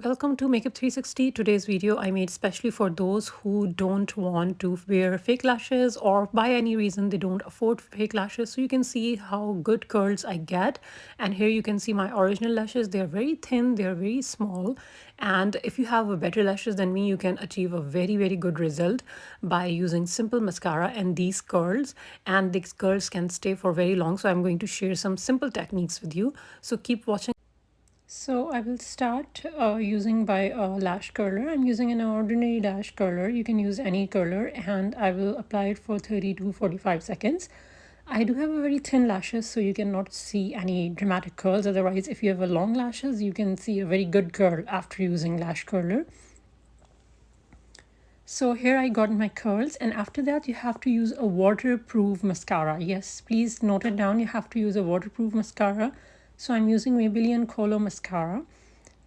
Welcome to Makeup 360. Today's video I made especially for those who don't want to wear fake lashes or by any reason they don't afford fake lashes. So you can see how good curls I get. And here you can see my original lashes. They're very thin, they're very small. And if you have a better lashes than me, you can achieve a very good result by using simple mascara and these curls. And these curls can stay for very long. So I'm going to share some simple techniques with you. So keep watching. So I will start using by lash curler. I'm using an ordinary lash curler. You can use any curler and I will apply it for 30 to 45 seconds. I do have a very thin lashes, so you cannot see any dramatic curls. Otherwise, if you have a long lashes, you can see a very good curl after using lash curler. So here I got my curls, and after that you have to use a waterproof mascara. Yes, please note it down. You have to use a waterproof mascara. So I'm using Maybelline Color Mascara.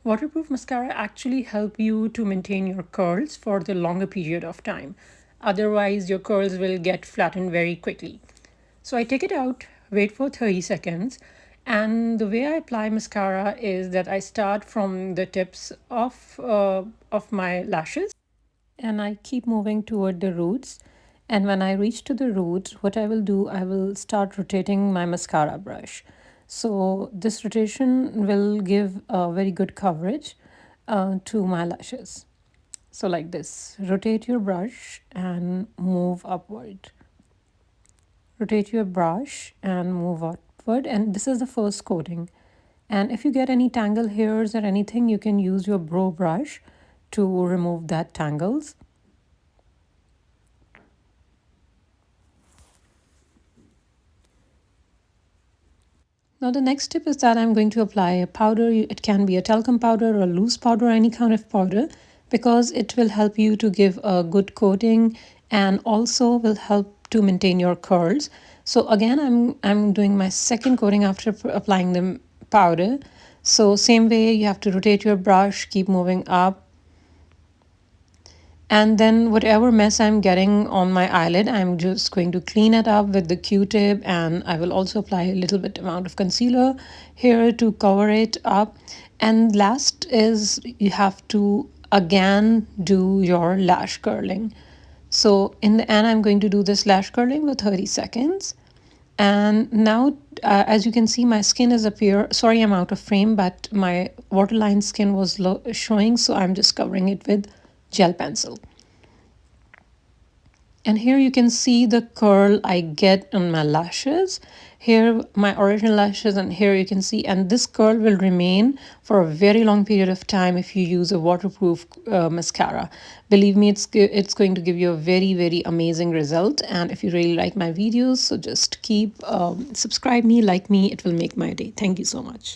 Waterproof mascara actually help you to maintain your curls for the longer period of time. Otherwise, your curls will get flattened very quickly. So I take it out, wait for 30 seconds. And the way I apply mascara is that I start from the tips of my lashes and I keep moving toward the roots. And when I reach to the roots, what I will do, I will start rotating my mascara brush. So this rotation will give a very good coverage to my lashes. So like this, rotate your brush and move upward. Rotate your brush and move upward. And this is the first coating. And if you get any tangle hairs or anything, you can use your brow brush to remove that tangles. Now the next tip is that I'm going to apply a powder. It can be a talcum powder or loose powder, any kind of powder, because it will help you to give a good coating and also will help to maintain your curls. So again, I'm doing my second coating after applying the powder. So same way, you have to rotate your brush, keep moving up. And then whatever mess I'm getting on my eyelid, I'm just going to clean it up with the Q-tip, and I will also apply a little bit amount of concealer here to cover it up. And last is you have to again do your lash curling. So in the end, I'm going to do this lash curling for 30 seconds. And now, as you can see, my skin is appear. Sorry, I'm out of frame, but my waterline skin was showing, so I'm just covering it with gel pencil. And here you can see the curl I get on my lashes. Here my original lashes, and here you can see, and this curl will remain for a very long period of time if you use a waterproof mascara. Believe me, it's going to give you a very amazing result. And if you really like my videos, so just keep subscribe me, like me, it will make my day. Thank you so much.